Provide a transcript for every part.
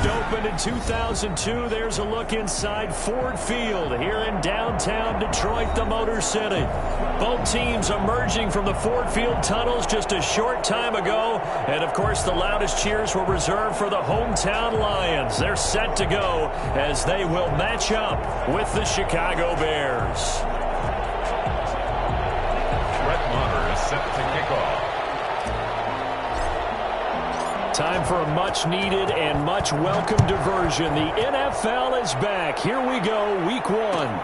First opened in 2002. There's a look inside Ford Field here in downtown Detroit, the Motor City. Both teams emerging from the Ford Field tunnels just a short time ago. And, of course, the loudest cheers were reserved for the hometown Lions. They're set to go as they will match up with the Chicago Bears. Set to kick off. Time for a much-needed and much-welcome diversion. The NFL is back. Here we go, week one.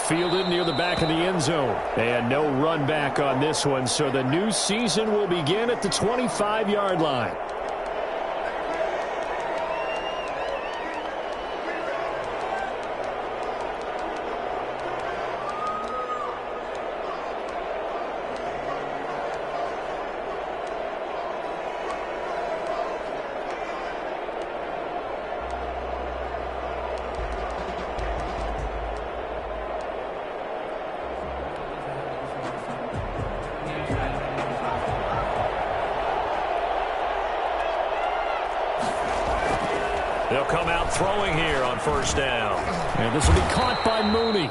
Fielded near the back of the end zone. And no run back on this one, so the new season will begin at the 25-yard line. They'll come out throwing here on first down. And this will be caught by Mooney.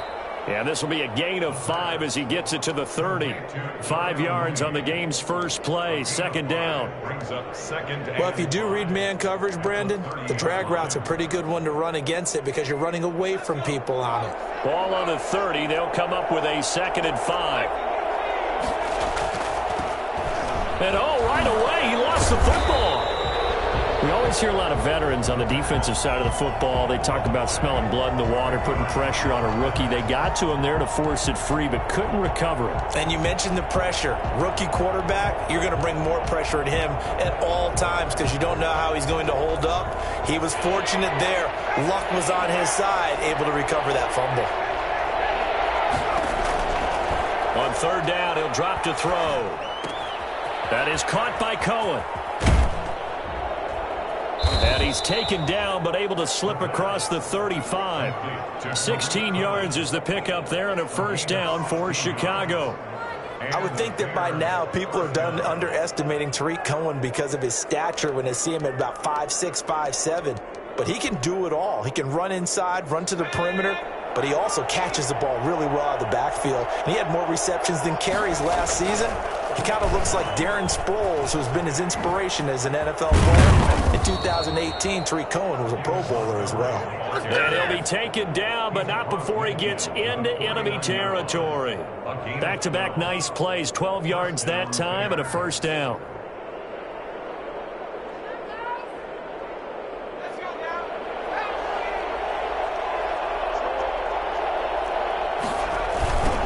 And this will be a gain of 5 as he gets it to the 30. 5 yards on the game's first play. Second down. Well, if you do read man coverage, Brandon, the drag route's a pretty good one to run against it because you're running away from people on it. Ball on the 30. They'll come up with a 2nd and 5. And, right away, he lost the football. We always hear a lot of veterans on the defensive side of the football. They talk about smelling blood in the water, putting pressure on a rookie. They got to him there to force it free, but couldn't recover it. And you mentioned the pressure. Rookie quarterback, you're going to bring more pressure at him at all times because you don't know how he's going to hold up. He was fortunate there. Luck was on his side, able to recover that fumble. On third down, he'll drop to throw. That is caught by Cohen. And he's taken down, but able to slip across the 35. 16 yards is the pickup there, and a first down for Chicago. I would think that by now people are done underestimating Tariq Cohen because of his stature when they see him at about 5'6", 5'7". But he can do it all. He can run inside, run to the perimeter, but he also catches the ball really well out of the backfield. And he had more receptions than carries last season. He kind of looks like Darren Sproles, who's been his inspiration as an NFL player. In 2018, Tariq Cohen was a Pro Bowler as well. And he'll be taken down, but not before he gets into enemy territory. Back-to-back nice plays, 12 yards that time, and a first down.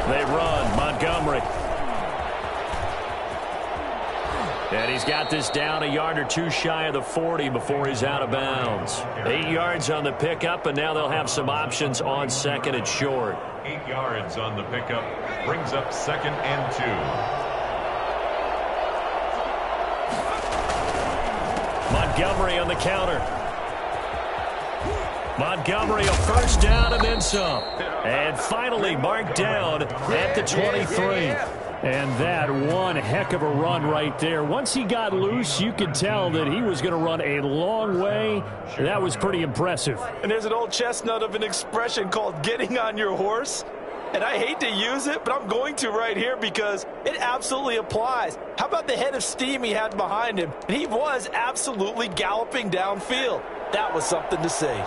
They run, Montgomery. And he's got this down a yard or two shy of the 40 before he's out of bounds. 8 yards on the pickup, and now they'll have some options on second and short. 8 yards on the pickup brings up 2nd and 2. Montgomery on the counter. Montgomery a first down and then some. And finally marked down at the 23. And that one heck of a run right there. Once he got loose, you could tell that he was going to run a long way. That was pretty impressive. And there's an old chestnut of an expression called getting on your horse. And I hate to use it, but I'm going to right here because it absolutely applies. How about the head of steam he had behind him? And he was absolutely galloping downfield. That was something to see.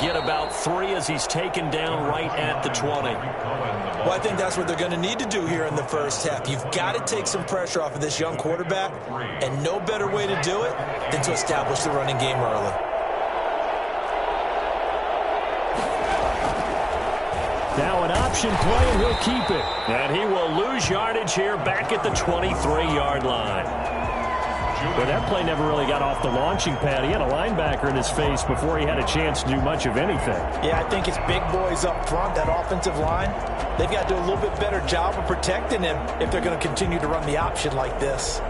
Get about 3 as he's taken down right at the 20. Well, I think that's what they're going to need to do here in the first half. You've got to take some pressure off of this young quarterback, and no better way to do it than to establish the running game early. Now an option play, and he'll keep it. And he will lose yardage here back at the 23-yard line. But that play never really got off the launching pad. He had a linebacker in his face before he had a chance to do much of anything. Yeah, I think it's big boys up front, that offensive line. They've got to do a little bit better job of protecting him if they're going to continue to run the option like this.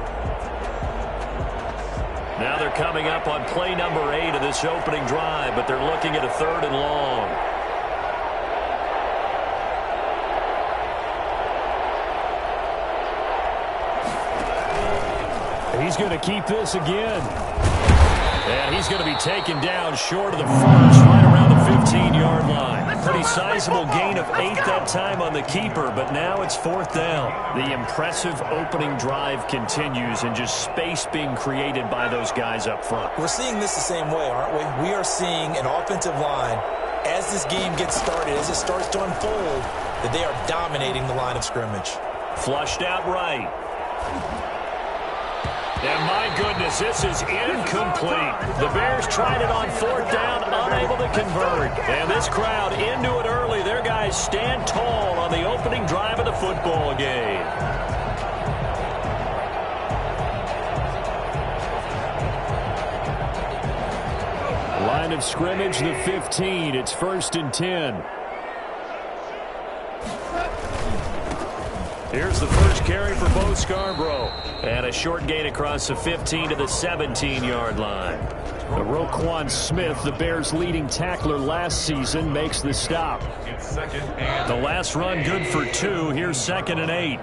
Now they're coming up on play number 8 of this opening drive, but they're looking at a 3rd and long. He's going to keep this again. And he's going to be taken down short of the first, right around the 15-yard line. Pretty sizable gain of 8 that time on the keeper, but now it's 4th down. The impressive opening drive continues and just space being created by those guys up front. We're seeing this the same way, aren't we? We are seeing an offensive line, as this game gets started, as it starts to unfold, that they are dominating the line of scrimmage. Flushed out right. And my goodness, this is incomplete. The Bears tried it on 4th down, unable to convert. And this crowd into it early. Their guys stand tall on the opening drive of the football game. Line of scrimmage, the 15. It's 1st and 10. Here's the first carry for Bo Scarborough. And a short gain across the 15 to the 17-yard line. Roquan Smith, the Bears' leading tackler last season, makes the stop. The last run good for 2. Here's 2nd and 8.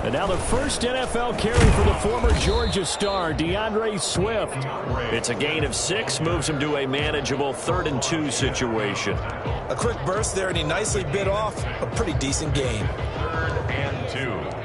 And now the first NFL carry for the former Georgia star, DeAndre Swift. It's a gain of 6, moves him to a manageable 3rd and 2 situation. A quick burst there, and he nicely bit off a pretty decent gain. 3rd and 2.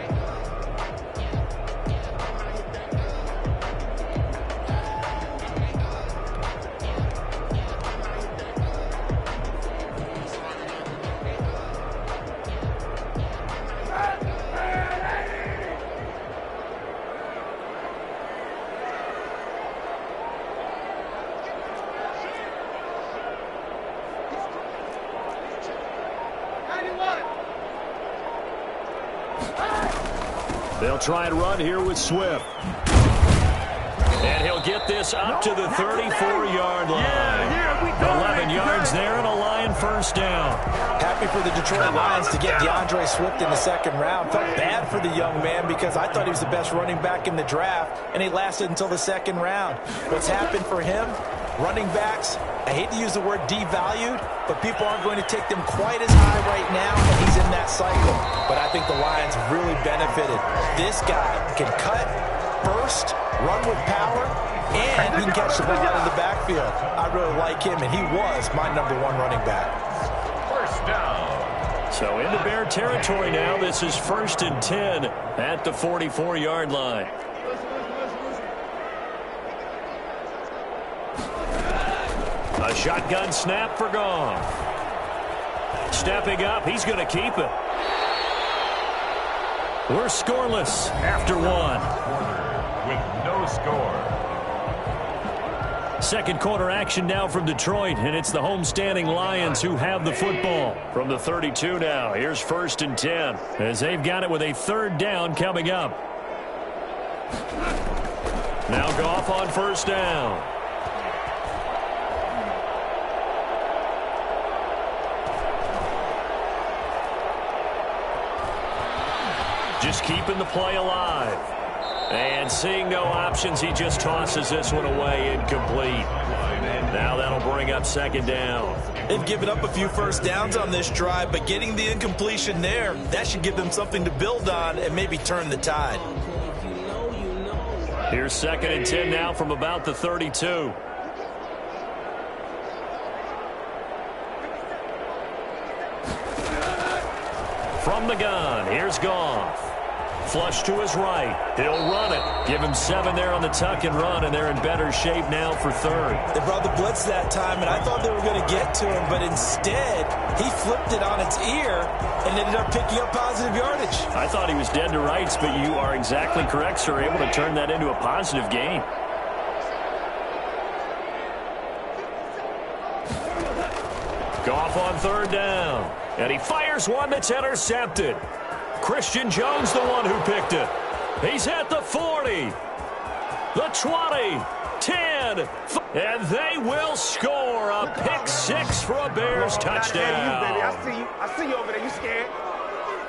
They'll try and run here with Swift. And he'll get this up to the 34-yard line. 11 yards there and a Lion first down. Happy for the Detroit Lions to get DeAndre Swift in the 2nd round. Felt bad for the young man because I thought he was the best running back in the draft, and he lasted until the 2nd round. What's happened for him? Running backs, I hate to use the word devalued, but people aren't going to take them quite as high right now, and he's in that cycle. But I think the Lions really benefited. This guy can cut, burst, run with power, and he can catch the ball out of the backfield. I really like him, and he was my #1 running back. First down. So into Bear territory now. This is 1st and 10 at the 44-yard line. A shotgun snap for Goff. Stepping up, he's going to keep it. We're scoreless after 1. With no score. Second quarter action now from Detroit, and it's the homestanding Lions who have the football. From the 32 now, here's 1st and 10, as they've got it with a 3rd down coming up. Now Goff on 1st down. Just keeping the play alive. And seeing no options, he just tosses this one away incomplete. Now that'll bring up 2nd down. They've given up a few first downs on this drive, but getting the incompletion there, that should give them something to build on and maybe turn the tide. Here's 2nd and 10 now from about the 32. From the gun, here's Goff. Flush to his right. He'll run it. Give him 7 there on the tuck and run, and they're in better shape now for 3rd. They brought the blitz that time, and I thought they were going to get to him, but instead, he flipped it on its ear and ended up picking up positive yardage. I thought he was dead to rights, but you are exactly correct, sir. Able to turn that into a positive gain. Goff on 3rd down. And he fires one that's intercepted. Christian Jones, the one who picked it. He's at the 40, the 20, 10, and they will score a pick 6 for a Bears touchdown. I see you over there. You scared?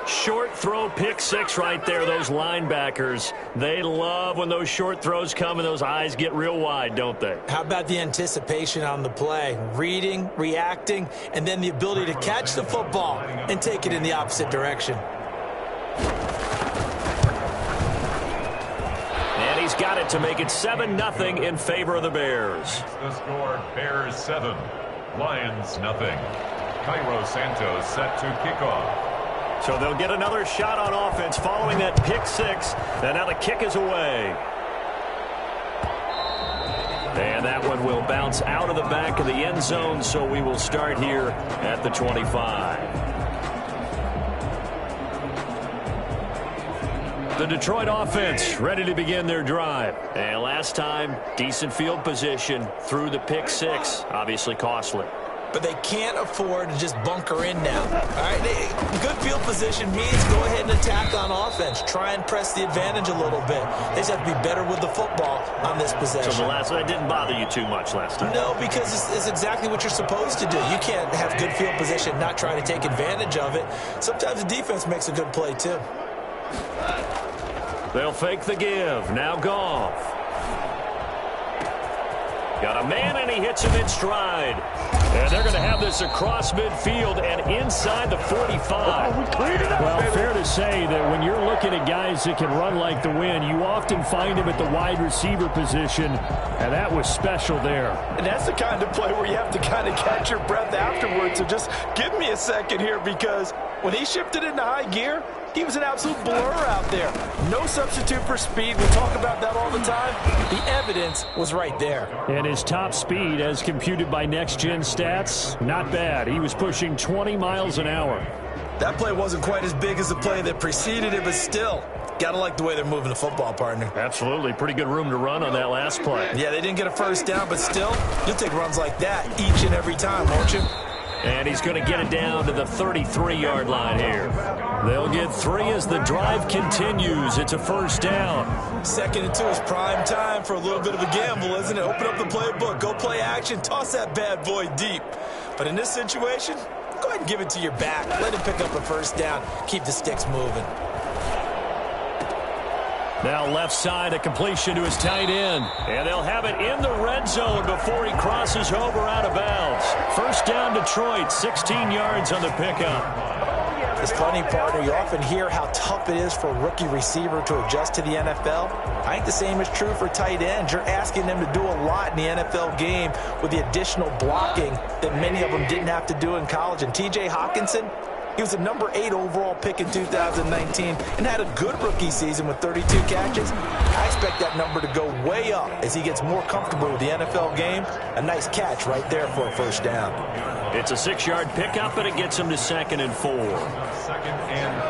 Short throw, pick 6 right there. Those linebackers, they love when those short throws come and those eyes get real wide, don't they? How about the anticipation on the play? Reading, reacting, and then the ability to catch the football and take it in the opposite direction. set to make it 7-0 in favor of the Bears. The score, Bears 7, Lions nothing. Cairo Santos set to kick off. So they'll get another shot on offense following that pick six. And now the kick is away. And that one will bounce out of the back of the end zone, so we will start here at the 25. The Detroit offense ready to begin their drive. And last time, decent field position through the pick six. Obviously costly. But they can't afford to just bunker in now. All right, good field position means go ahead and attack on offense. Try and press the advantage a little bit. They just have to be better with the football on this possession. So the last one didn't bother you too much last time? No, because it's exactly what you're supposed to do. You can't have good field position, not try to take advantage of it. Sometimes the defense makes a good play, too. They'll fake the give. Now Goff. Got a man, and he hits him in stride. And they're going to have this across midfield and inside the 45. Well, fair to say that when you're looking at guys that can run like the wind, you often find him at the wide receiver position, and that was special there. And that's the kind of play where you have to kind of catch your breath afterwards. So just give me a second here, because when he shifted into high gear, he was an absolute blur out there. No substitute for speed. We talk about that all the time. The evidence was right there. And his top speed, as computed by next-gen stats, not bad. He was pushing 20 miles an hour. That play wasn't quite as big as the play that preceded it, but still, gotta like the way they're moving the football, partner. Absolutely. Pretty good room to run on that last play. Yeah, they didn't get a first down, but still, you'll take runs like that each and every time, won't you? And he's going to get it down to the 33-yard line here. They'll get 3 as the drive continues. It's a first down. 2nd and 2 is prime time for a little bit of a gamble, isn't it? Open up the playbook, go play action, toss that bad boy deep. But in this situation, go ahead and give it to your back. Let him pick up a first down. Keep the sticks moving. Now left side, a completion to his tight end. And they'll have it in the red zone before he crosses over out of bounds. First down Detroit, 16 yards on the pickup. It's funny, partner. You often hear how tough it is for a rookie receiver to adjust to the NFL. I think the same is true for tight ends. You're asking them to do a lot in the NFL game with the additional blocking that many of them didn't have to do in college. And T.J. Hawkinson, he was a number 8 overall pick in 2019 and had a good rookie season with 32 catches. I expect that number to go way up as he gets more comfortable with the NFL game. A nice catch right there for a first down. It's a 6-yard pickup, and it gets him to 2nd and 4. 2nd and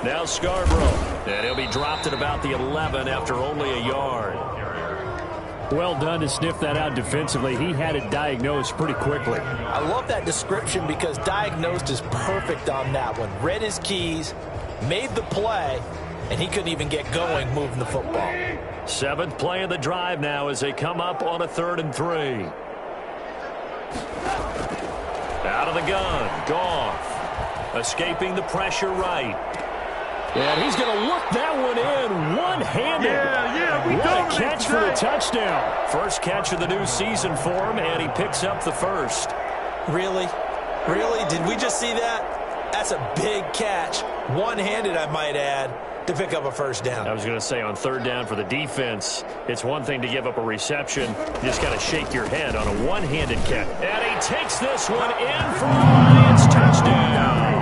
4. Now Scarborough. And he'll be dropped at about the 11 after only a yard. Well done to sniff that out defensively. He had it diagnosed pretty quickly. I love that description because diagnosed is perfect on that one. Read his keys, made the play, and he couldn't even get going moving the football. 7th play of the drive now as they come up on a 3rd and 3. Out of the gun, Goff. Escaping the pressure right. And he's going to look that one in one-handed. What a catch for the touchdown. First catch of the new season for him, and he picks up the first. Really? Really? Did we just see that? That's a big catch. One-handed, I might add, to pick up a first down. I was going to say on 3rd down for the defense, it's one thing to give up a reception. You just got to shake your head on a one-handed catch. And he takes this one in for a Lions touchdown.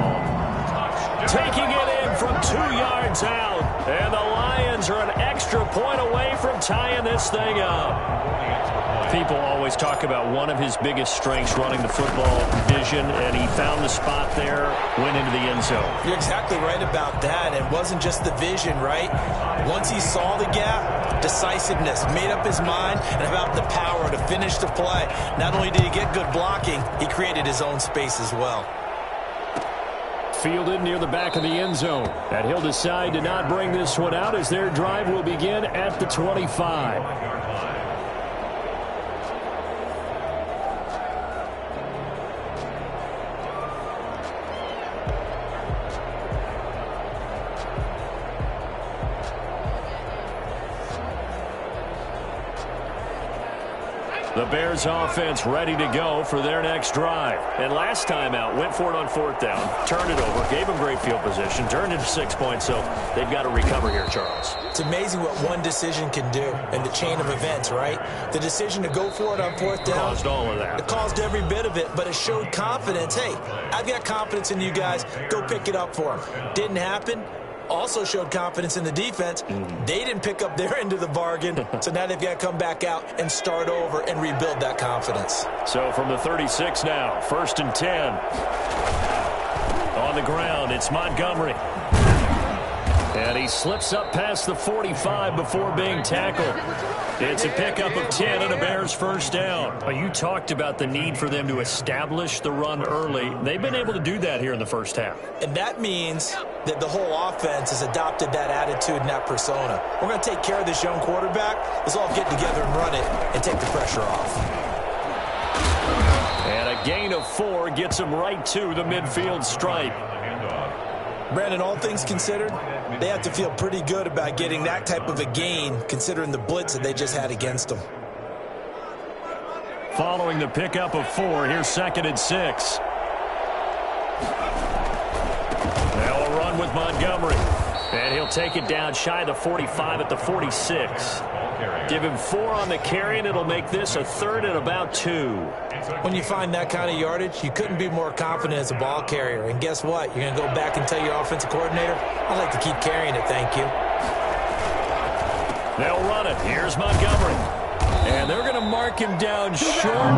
Taking it in from 2 yards out. And the Lions are an extra point away from tying this thing up. People always talk about one of his biggest strengths running the football, vision, and he found the spot there, went into the end zone. You're exactly right about that. It wasn't just the vision, right? Once he saw the gap, decisiveness, made up his mind, and about the power to finish the play. Not only did he get good blocking, he created his own space as well. Fielded near the back of the end zone. And he'll decide to not bring this one out as their drive will begin at the 25. The Bears offense ready to go for their next drive. And last time out, went for it on fourth down, turned it over, gave them great field position, turned into 6 points, so they've got to recover here, Charles. It's amazing what one decision can do in the chain of events, right? The decision to go for it on fourth down. Caused all of that. It caused every bit of it, but it showed confidence. Hey, I've got confidence in you guys. Go pick it up for them. Didn't happen. Also showed confidence in the defense. They didn't pick up their end of the bargain, so now they've got to come back out and start over and rebuild that confidence. So from the 36 now, 1st and 10. On the ground, it's Montgomery. And he slips up past the 45 before being tackled. It's a pickup of 10 and a Bears first down. Well, you talked about the need for them to establish the run early. They've been able to do that here in the first half. And that means that the whole offense has adopted that attitude and that persona. We're going to take care of this young quarterback. Let's all get together and run it and take the pressure off. And a gain of 4 gets him right to the midfield stripe. Brandon, all things considered, they have to feel pretty good about getting that type of a gain considering the blitz that they just had against them. Following the pickup of 4, here's 2nd and 6. Now a run with Montgomery. And he'll take it down shy of the 45 at the 46. Give him 4 on the carry, and it'll make this a 3rd and about 2. When you find that kind of yardage, you couldn't be more confident as a ball carrier. And guess what? You're going to go back and tell your offensive coordinator, I'd like to keep carrying it, thank you. They'll run it. Here's Montgomery. And they're going to mark him down short,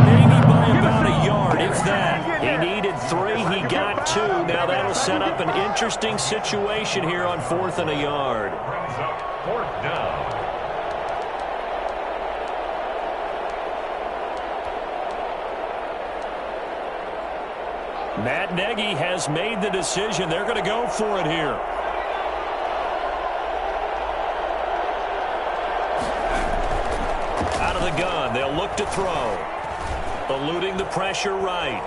maybe by about a yard, if that. He needed 3. He got 2. Now that'll set up an interesting situation here on 4th and a yard. 4th down. Matt Nagy has made the decision. They're going to go for it here. Out of the gun, they'll look to throw. Eluding the pressure right.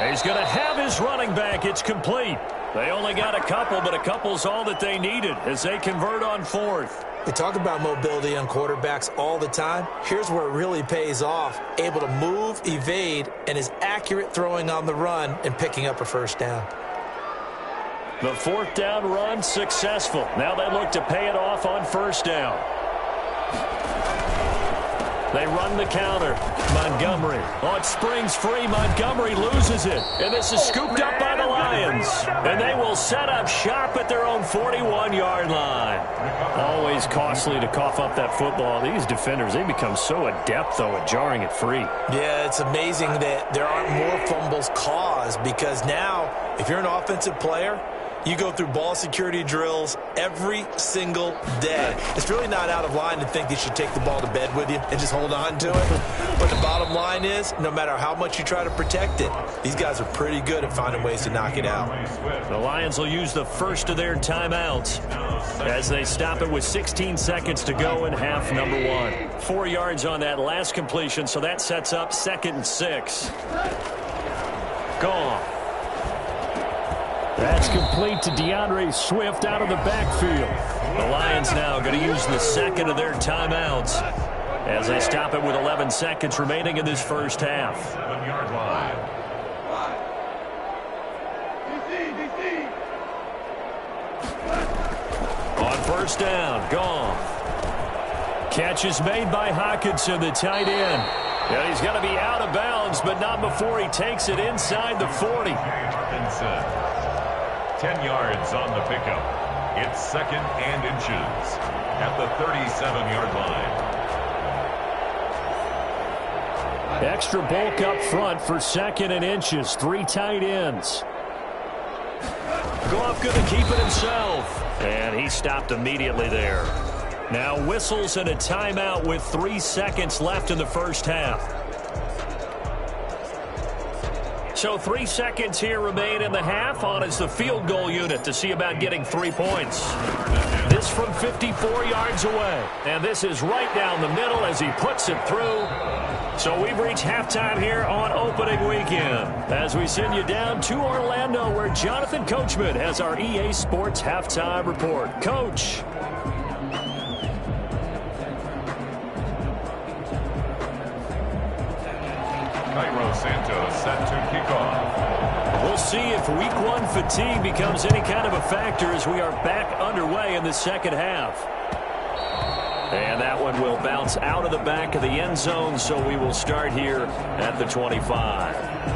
He's going to have his running back. It's complete. They only got a couple, but a couple's all that they needed as they convert on 4th. We talk about mobility on quarterbacks all the time. Here's where it really pays off. Able to move, evade, and is accurate throwing on the run and picking up a first down. The 4th down run successful. Now they look to pay it off on 1st down. They run the counter. Montgomery. Oh, it springs free. Montgomery loses it. And this is scooped up by the Lions. And they will set up shop at their own 41-yard line. Always costly to cough up that football. These defenders, they become so adept, though, at jarring it free. Yeah, it's amazing that there aren't more fumbles caused because now, if you're an offensive player, you go through ball security drills every single day. It's really not out of line to think you should take the ball to bed with you and just hold on to it. But the bottom line is, no matter how much you try to protect it, these guys are pretty good at finding ways to knock it out. The Lions will use the first of their timeouts as they stop it with 16 seconds to go in half number 1. 4 yards on that last completion, so that sets up 2nd and 6. Gone. That's complete to DeAndre Swift out of the backfield. The Lions now going to use the 2nd of their timeouts as they stop it with 11 seconds remaining in this first half. 7-yard line. On 1st down, gone. Catch is made by Hockenson, the tight end. And he's going to be out of bounds, but not before he takes it inside the 40. Hockenson. 10 yards on the pickup. It's 2nd and inches at the 37-yard line. Extra bulk up front for 2nd and inches. 3 tight ends. Goff going to keep it himself. And he stopped immediately there. Now whistles and a timeout with 3 seconds left in the first half. So 3 seconds here remain in the half. On is the field goal unit to see about getting 3 points. This from 54 yards away. And this is right down the middle as he puts it through. So we've reached halftime here on opening weekend as we send you down to Orlando where Jonathan Coachman has our EA Sports halftime report. Coach. Santos set to kick off. We'll see if week one fatigue becomes any kind of a factor as we are back underway in the second half. And that one will bounce out of the back of the end zone, so we will start here at the 25.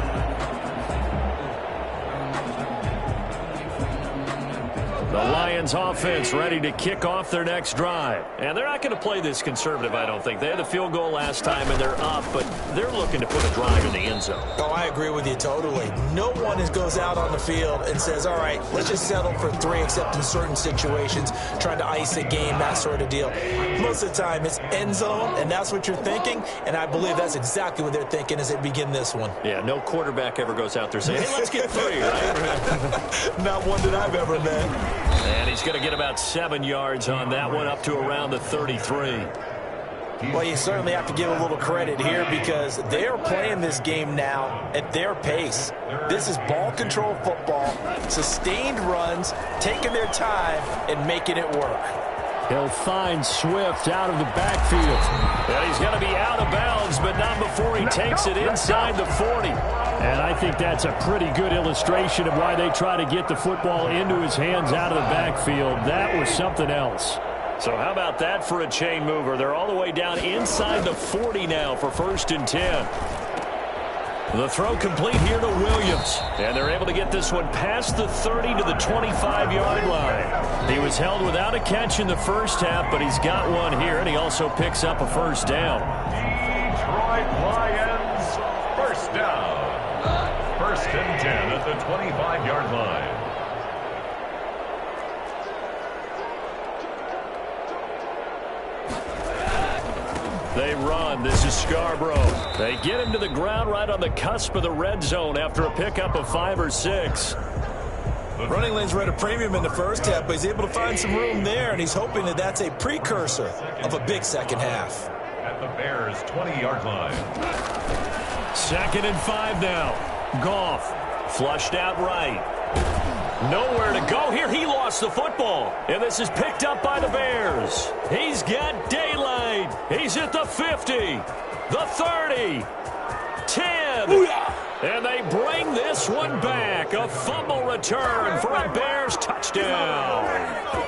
The Lions offense ready to kick off their next drive. And they're not going to play this conservative, I don't think. They had the field goal last time, and they're up, but they're looking to put a drive in the end zone. Oh, I agree with you totally. No one goes out on the field and says, all right, let's just settle for 3, except in certain situations, trying to ice a game, that sort of deal. Most of the time, it's end zone, and that's what you're thinking, and I believe that's exactly what they're thinking as they begin this one. Yeah, no quarterback ever goes out there saying, hey, let's get 3, right? Not one that I've ever met. And he's going to get about 7 yards on that one, up to around the 33. Well, you certainly have to give a little credit here because they are playing this game now at their pace. This is ball control football, sustained runs, taking their time and making it work. He'll find Swift out of the backfield. And he's going to be out of bounds, but not before he takes it inside the 40. And I think that's a pretty good illustration of why they try to get the football into his hands out of the backfield. That was something else. So how about that for a chain mover? They're all the way down inside the 40 now for 1st and 10. The throw complete here to Williams. And they're able to get this one past the 30 to the 25-yard line. He was held without a catch in the first half, but he's got one here, and he also picks up a first down. Detroit Lions, first down. 1st and 10 at the 25-yard line. They run. This is Scarborough. They get him to the ground right on the cusp of the red zone after a pickup of 5 or 6. Running lanes were at a premium in the first half, but he's able to find some room there, and he's hoping that that's a precursor of a big second half. At the Bears' 20-yard line. 2nd and 5 now. Goff flushed out right. Nowhere to go here. He lost the football. And this is picked up by the Bears. He's got daylight. He's at the 50, the 30, 10. Booyah! And they bring this one back. A fumble return for a Bears touchdown.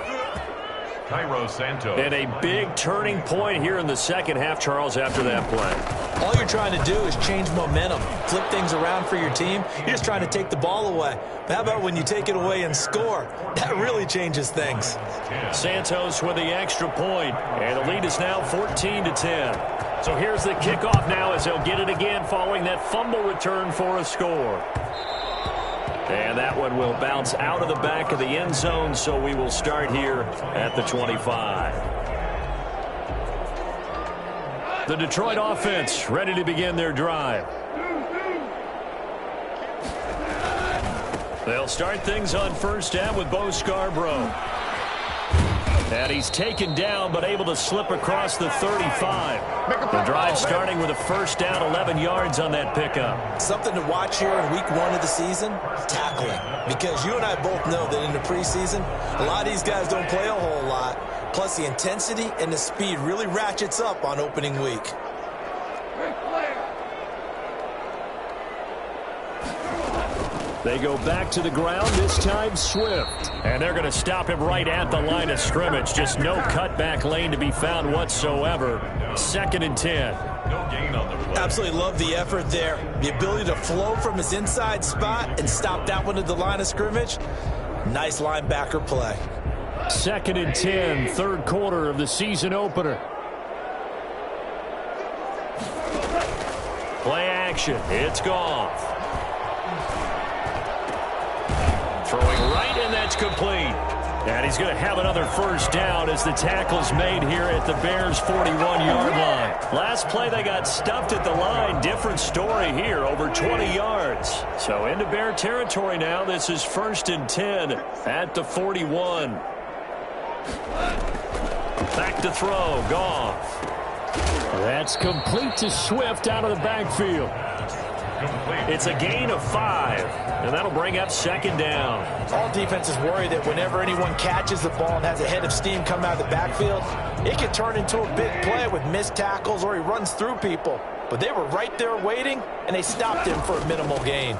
Cairo Santos. And a big turning point here in the second half, Charles, after that play. All you're trying to do is change momentum, flip things around for your team. You're just trying to take the ball away. How about when you take it away and score? That really changes things. Santos with the extra point, and the lead is now 14-10. So here's the kickoff now as they'll get it again following that fumble return for a score. And that one will bounce out of the back of the end zone, so we will start here at the 25. The Detroit offense ready to begin their drive. They'll start things on first down with Bo Scarborough. And he's taken down, but able to slip across the 35. The drive starting with a first down, 11 yards on that pickup. Something to watch here in week 1 of the season, tackling. Because you and I both know that in the preseason, a lot of these guys don't play a whole lot. Plus, the intensity and the speed really ratchets up on opening week. They go back to the ground, this time Swift. And they're going to stop him right at the line of scrimmage. Just no cutback lane to be found whatsoever. 2nd and 10. No gain on the play. Absolutely love the effort there. The ability to flow from his inside spot and stop that one at the line of scrimmage. Nice linebacker play. 2nd and 10, 3rd quarter of the season opener. Play action. It's Goff. Throwing right, and that's complete. And he's going to have another first down as the tackle's made here at the Bears' 41-yard line. Last play, they got stuffed at the line. Different story here, over 20 yards. So into Bear territory now. This is 1st and 10 at the 41. Back to throw, Goff. That's complete to Swift out of the backfield. It's a gain of 5, and that'll bring up 2nd down. All defenses worry that whenever anyone catches the ball and has a head of steam come out of the backfield, it can turn into a big play with missed tackles or he runs through people. but they were right there waiting, and they stopped him for a minimal gain.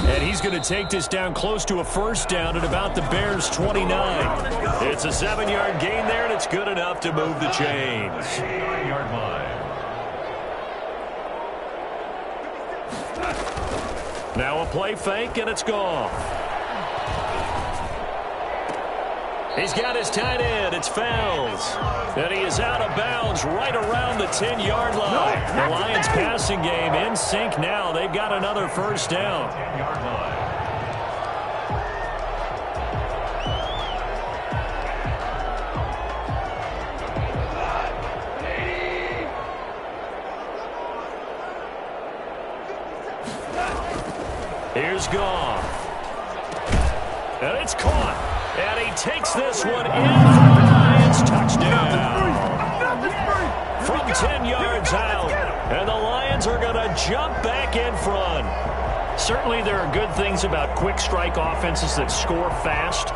And he's going to take this down close to a first down at about the Bears' 29. It's a 7-yard gain there, and it's good enough to move the chains. 9-yard line. Now a play fake, and it's gone. He's got his tight end. It's Fells. And he is out of bounds right around the 10-yard line. The Lions passing game in sync now. They've got another first down. 10-yard line. Here's Goff. And it's caught. And he takes this one in for the Lions. Touchdown. From 10 yards out. And the Lions are going to jump back in front. Certainly there are good things about quick strike offenses that score fast.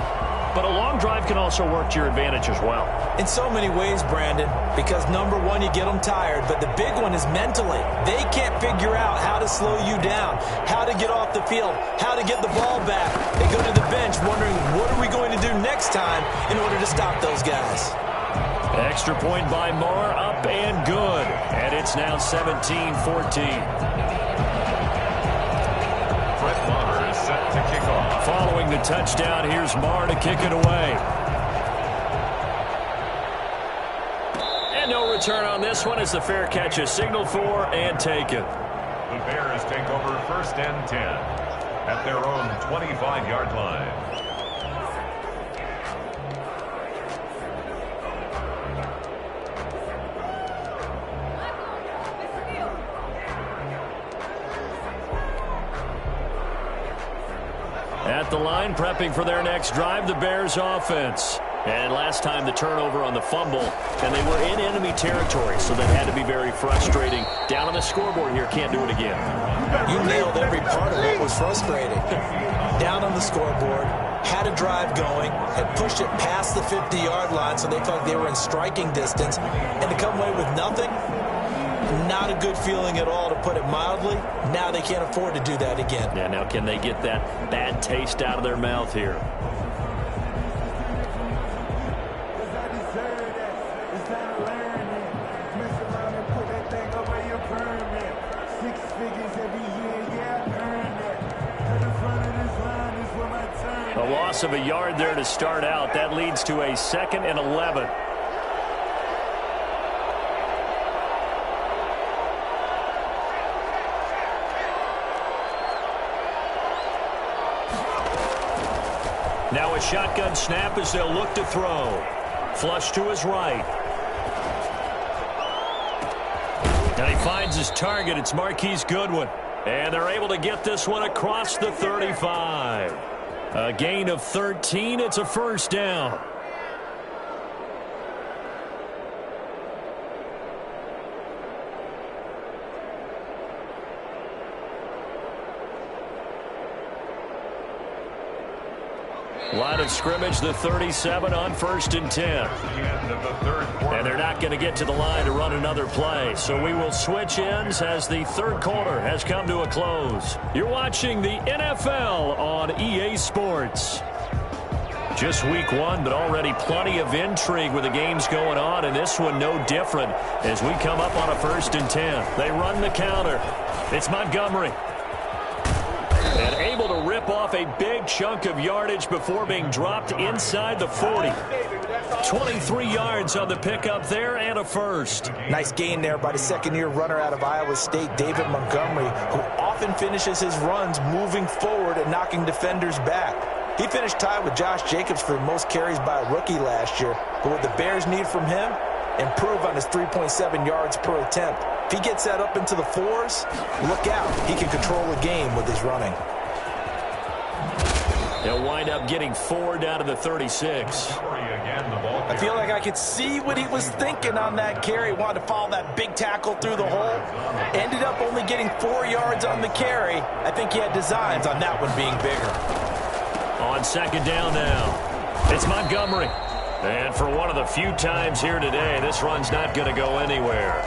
But a long drive can also work to your advantage as well. In so many ways, Brandon, because number one, you get them tired, but the big one is mentally. They can't figure out how to slow you down, how to get off the field, how to get the ball back. They go to the bench wondering, what are we going to do next time in order to stop those guys? Extra point by Moore, up and good. And it's now 17-14. Set to kick off. Following the touchdown, here's Marr to kick it away. And no return on this one as the fair catch is signaled for and taken. The Bears take over 1st and 10 at their own 25-yard line. At the line, prepping for their next drive, the Bears offense. And last time the turnover on the fumble, and they were in enemy territory, so that had to be very frustrating. Down on the scoreboard here, can't do it again. You nailed every part of what was frustrating. Down on the scoreboard, had a drive going, had pushed it past the 50-yard line, so they felt like they were in striking distance, and to come away with nothing, not a good feeling at all, to put it mildly. Now they can't afford to do that again. Yeah, now can they get that bad taste out of their mouth here? A loss of a yard there to start out. That leads to a 2nd and 11. Now a shotgun snap as they'll look to throw. Flush to his right. And he finds his target. It's Marquise Goodwin. And they're able to get this one across the 35. A gain of 13. It's a first down. Line of scrimmage, the 37 on 1st and 10. End of the 3rd quarter. And they're not going to get to the line to run another play. So we will switch ends as the 3rd quarter has come to a close. You're watching the NFL on EA Sports. Just week 1, but already plenty of intrigue with the games going on, and this one no different as we come up on a 1st and 10. They run the counter. It's Montgomery. And able to rip off a big chunk of yardage before being dropped inside the 40. 23 yards on the pickup there and a first. Nice gain there by the 2nd-year runner out of Iowa State, David Montgomery, who often finishes his runs moving forward and knocking defenders back. He finished tied with Josh Jacobs for the most carries by a rookie last year. But what the Bears need from him, improve on his 3.7 yards per attempt. If he gets that up into the 4s, look out. He can control the game with his running. He'll wind up getting 4 down to the 36. I feel like I could see what he was thinking on that carry. Wanted to follow that big tackle through the hole. Ended up only getting 4 yards on the carry. I think he had designs on that one being bigger. On 2nd down now. It's Montgomery. And for one of the few times here today, this run's not going to go anywhere.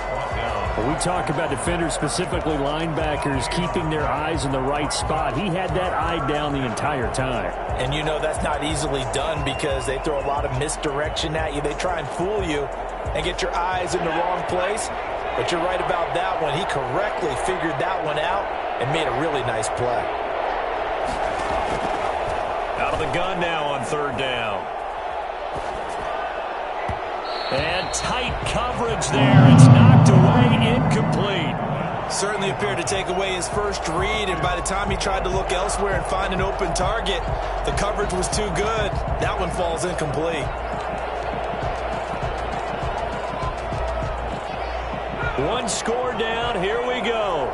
When we talk about defenders, specifically linebackers, keeping their eyes in the right spot, he had that eye down the entire time. And you know that's not easily done because they throw a lot of misdirection at you. They try and fool you and get your eyes in the wrong place. But you're right about that one. He correctly figured that one out and made a really nice play. Out of the gun now on third down. And tight coverage there. It's knocked away, incomplete. Certainly appeared to take away his first read, and by the time he tried to look elsewhere and find an open target, the coverage was too good. That one falls incomplete. One score down. Here we go.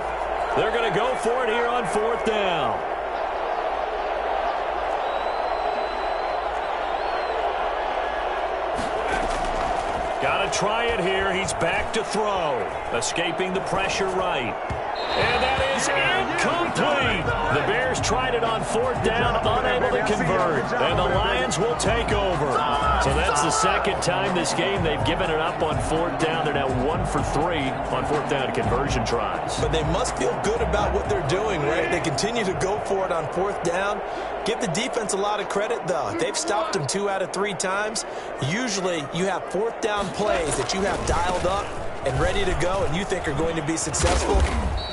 They're going to go for it here on fourth down. Got to try it here. He's back to throw. Escaping the pressure right. And that is incomplete. The Bears tried it on fourth down, unable to convert. And the Lions will take over. So that's the second time this game they've given it up on fourth down. They're now 1 for 3 on fourth down conversion tries. But they must feel good about what they're doing, right? They continue to go for it on fourth down. Give the defense a lot of credit, though. They've stopped them 2 out of 3 times. Usually you have fourth down plays that you have dialed up and ready to go and you think are going to be successful.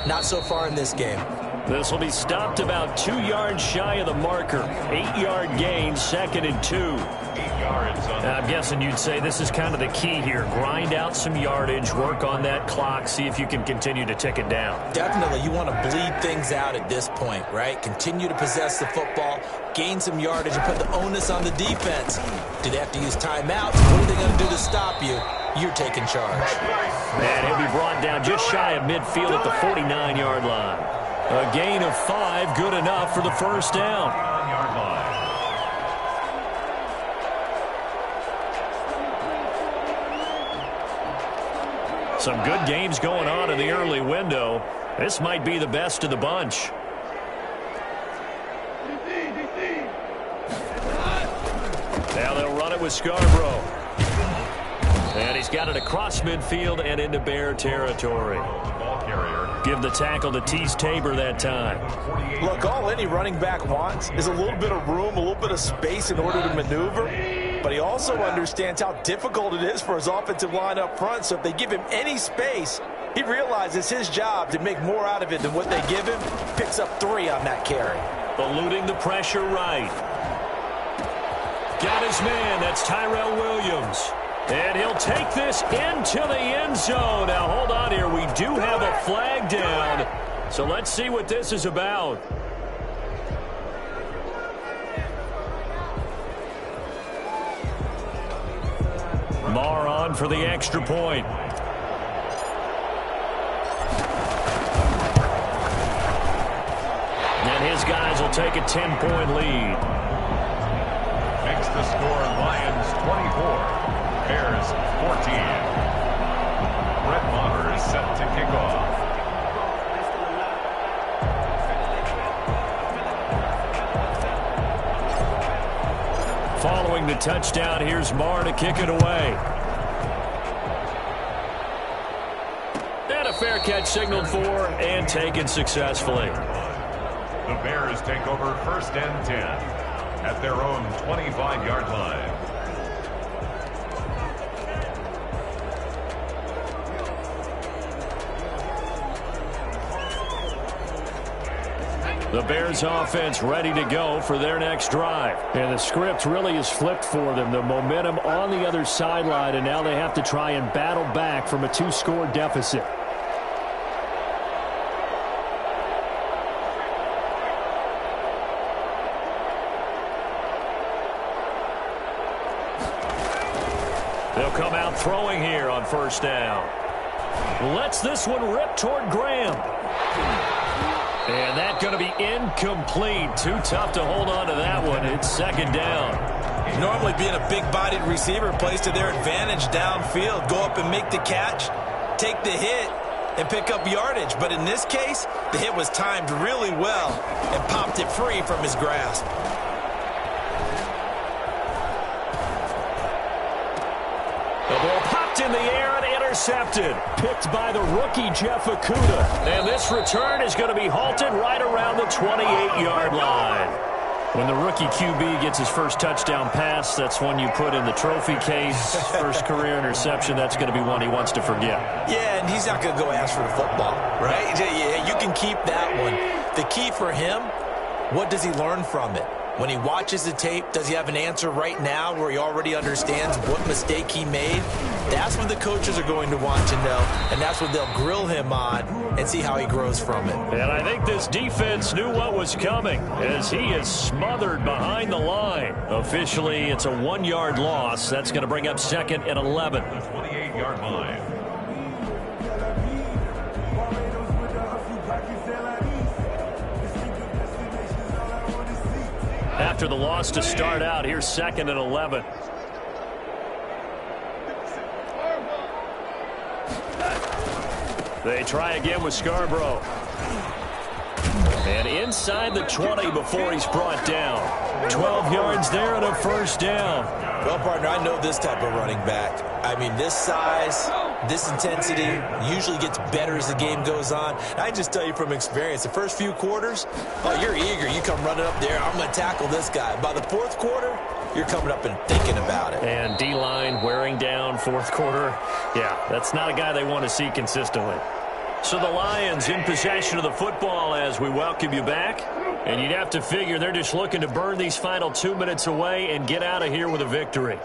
Not so far in this game. This will be stopped about 2 yards shy of the marker. 8-yard gain, 2nd and 2. 8 yards on. I'm guessing you'd say this is kind of the key here. Grind out some yardage, work on that clock, see if you can continue to tick it down. Definitely, you want to bleed things out at this point, right? Continue to possess the football, gain some yardage, and put the onus on the defense. Do they have to use timeouts? What are they going to do to stop you? You're taking charge. And he'll be brought down just shy of midfield at the 49-yard line. A gain of 5, good enough for the first down. 9-yard line. Some good games going on in the early window. This might be the best of the bunch. Now they'll run it with Scarborough. And he's got it across midfield and into Bear territory. Ball carrier. Give the tackle to Tease Tabor that time. Look, all any running back wants is a little bit of room, a little bit of space in order to maneuver. But he also understands how difficult it is for his offensive line up front. So if they give him any space, he realizes his job to make more out of it than what they give him. Picks up 3 on that carry. Eluding the pressure right. Got his man. That's Tyrell Williams. And he'll take this into the end zone. Now, hold on here. We do have a flag down. So let's see what this is about. Marr on for the extra point. And his guys will take a 10-point lead. Makes the score Lions 24. Bears 14. Brett Maher is set to kick off. Following the touchdown, here's Marr to kick it away. And a fair catch signaled for and taken successfully. The Bears take over 1st and 10 at their own 25-yard line. The Bears offense ready to go for their next drive. And the script really is flipped for them. The momentum on the other sideline, and now they have to try and battle back from a 2-score deficit. They'll come out throwing here on first down. Lets this one rip toward Graham. And that's going to be incomplete. Too tough to hold on to that one. It's 2nd down. Normally being a big-bodied receiver plays to their advantage downfield. Go up and make the catch, take the hit, and pick up yardage. But in this case, the hit was timed really well and popped it free from his grasp. in the air and intercepted. Picked by the rookie, Jeff Okudah. And this return is going to be halted right around the 28-yard line. When the rookie QB gets his first touchdown pass, that's one you put in the trophy case. First career interception, that's going to be one he wants to forget. Yeah, and he's not going to go ask for the football, right? Yeah, you can keep that one. The key for him, what does he learn from it? When he watches the tape, does he have an answer right now where he already understands what mistake he made? That's what the coaches are going to want to know, and that's what they'll grill him on and see how he grows from it. And I think this defense knew what was coming as he is smothered behind the line. Officially, it's a 1-yard loss. That's going to bring up 2nd and 11. 28-yard line. After the loss to start out, here's 2nd and 11. They try again with Scarborough. And inside the 20 before he's brought down. 12 yards there and a first down. Well, partner, I know this type of running back. I mean, this size, this intensity usually gets better as the game goes on. I just tell you from experience, the first few quarters, oh, you're eager. You come running up there, I'm going to tackle this guy. By the fourth quarter, you're coming up and thinking about it. And D-line wearing down fourth quarter. Yeah, that's not a guy they want to see consistently. So the Lions in possession of the football as we welcome you back. And you'd have to figure they're just looking to burn these final 2 minutes away and get out of here with a victory.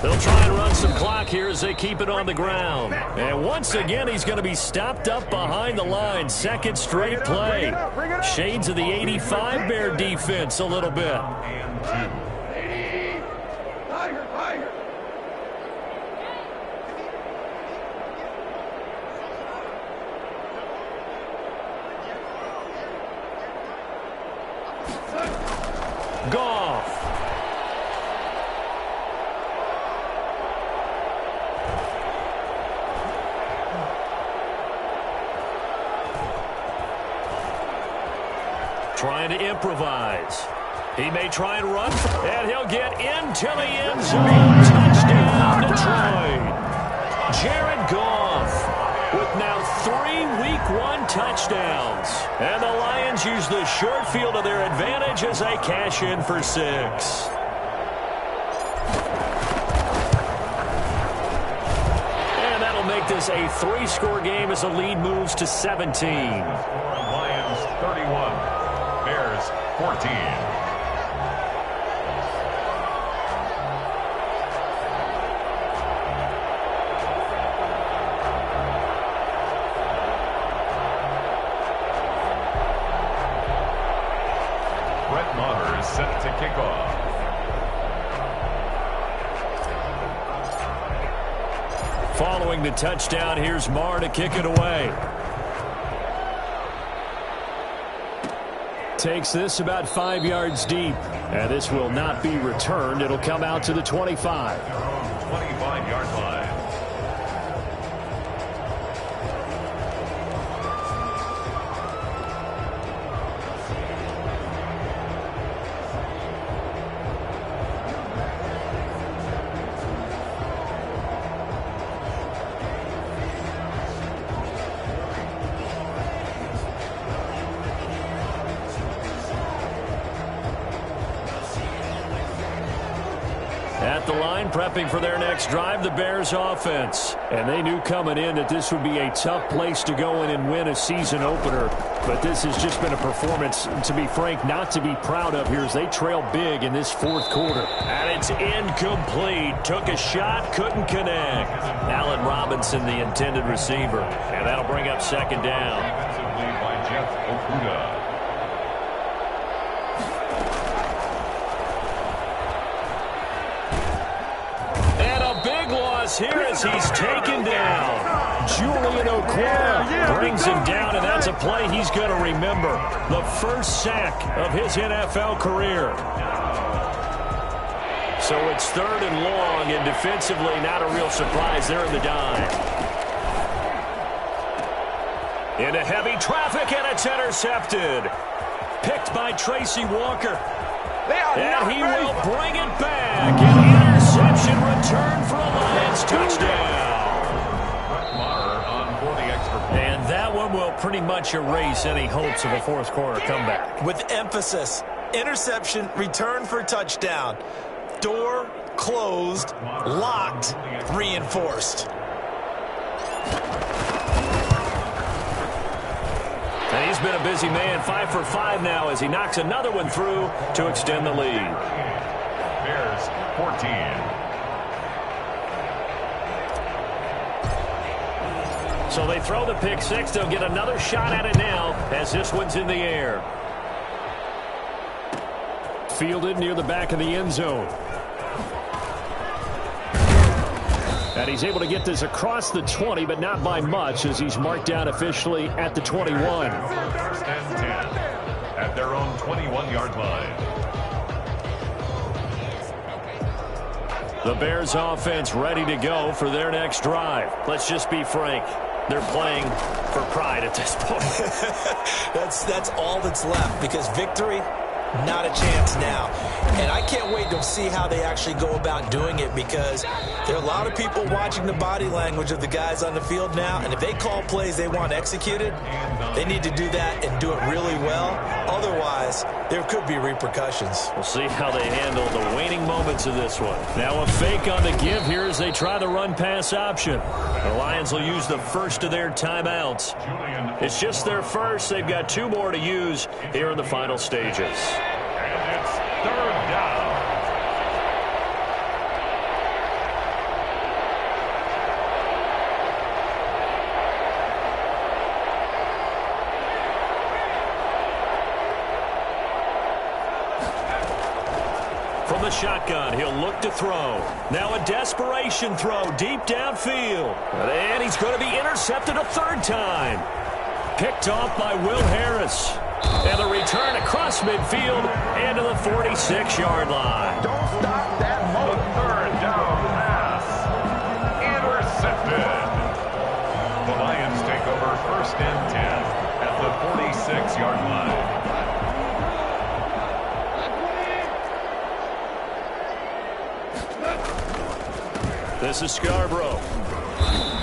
They'll try and run some clock here as they keep it on the ground. And once again, he's going to be stopped up behind the line. Second straight play. Shades of the 85 Bear defense a little bit. Goff. Trying to improvise. He may try and run, and he'll get into the end zone. Touchdown, Detroit. Jared Goff with now 3 Week 1 touchdowns. And the Lions use the short field to their advantage as they cash in for 6. And that'll make this a 3-score game as the lead moves to 17. Lions 31, Bears 14. Set to kick off. Following the touchdown, here's Marr to kick it away. Takes this about 5 yards deep. And this will not be returned. It'll come out to the 25. 25-yard line. At the line, prepping for their next drive, the Bears offense. And they knew coming in that this would be a tough place to go in and win a season opener. But this has just been a performance, to be frank, not to be proud of here as they trail big in this fourth quarter. And it's incomplete. Took a shot, couldn't connect. Allen Robinson, the intended receiver. And that'll bring up 2nd down. Defensively by Jeff Okudah. Here as he's taken down. Julian Okwara brings him down, and that's a play he's going to remember. The first sack of his NFL career. So it's 3rd and long, and defensively not a real surprise. They're in the dime. Into heavy traffic, and it's intercepted. Picked by Tracy Walker. And he will bring it back. An interception return for a line. touchdown. On for the extra point. And that one will pretty much erase any hopes of a fourth quarter comeback. With emphasis, interception, return for touchdown. Door closed, locked, reinforced. And he's been a busy man, 5 for 5 now as he knocks another one through to extend the lead. Bears 14. So they throw the pick six. They'll get another shot at it now as this one's in the air. Fielded near the back of the end zone. And he's able to get this across the 20, but not by much as he's marked down officially at the 21. First and 10 at their own 21-yard line. The Bears offense ready to go for their next drive. Let's just be frank. They're playing for pride at this point. That's all that's left because victory, not a chance now. And I can't wait to see how they actually go about doing it because there are a lot of people watching the body language of the guys on the field now. And if they call plays they want executed, they need to do that and do it really well. Otherwise, there could be repercussions. We'll see how they handle the waning moments of this one. Now a fake on the give here as they try the run-pass option. The Lions will use the first of their timeouts. It's just their first. They've got 2 more to use here in the final stages. And it's third down. From the shotgun, he'll look to throw. Now a desperation throw deep downfield. And he's going to be intercepted a third time. Picked off by Will Harris. And the return across midfield and to the 46-yard line. Don't stop that motor. Third down pass. Intercepted. The Lions take over first and 10 at the 46-yard line. This is Scarborough.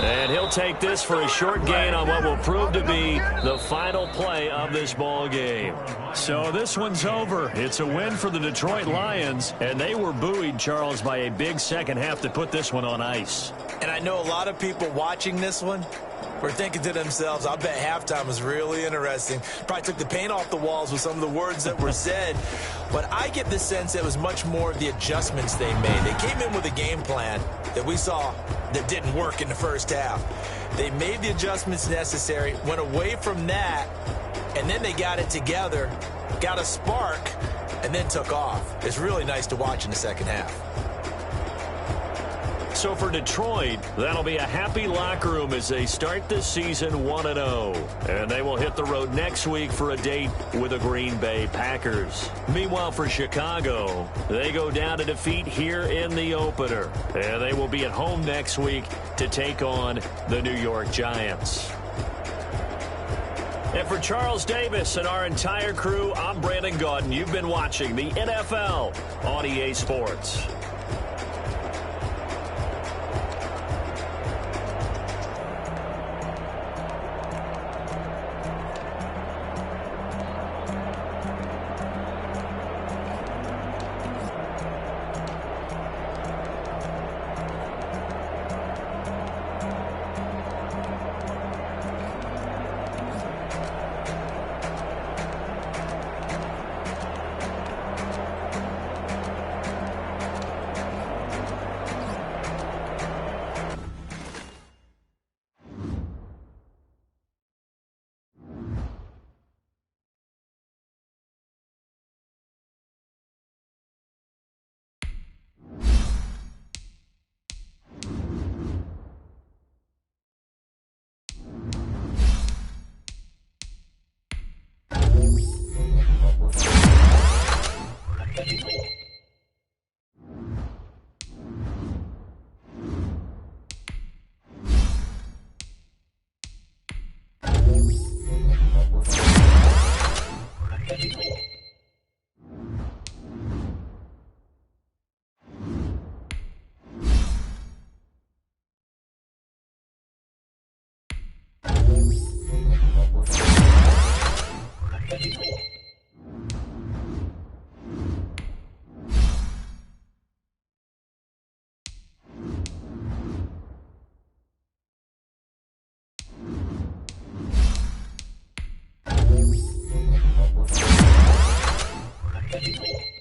And he'll take this for a short gain on what will prove to be the final play of this ball game. So this one's over. It's a win for the Detroit Lions, and they were buoyed, Charles, by a big second half to put this one on ice. And I know a lot of people watching this one were thinking to themselves, I bet halftime was really interesting. Probably took the paint off the walls with some of the words that were said. But I get the sense it was much more of the adjustments they made. They came in with a game plan that we saw that didn't work in the first half. They made the adjustments necessary, went away from that, and then they got it together, got a spark, and then took off. It's really nice to watch in the second half. So for Detroit, that'll be a happy locker room as they start this season 1-0. And they will hit the road next week for a date with the Green Bay Packers. Meanwhile, for Chicago, they go down to defeat here in the opener. And they will be at home next week to take on the New York Giants. And for Charles Davis and our entire crew, I'm Brandon Gaudin. You've been watching the NFL on EA Sports. it.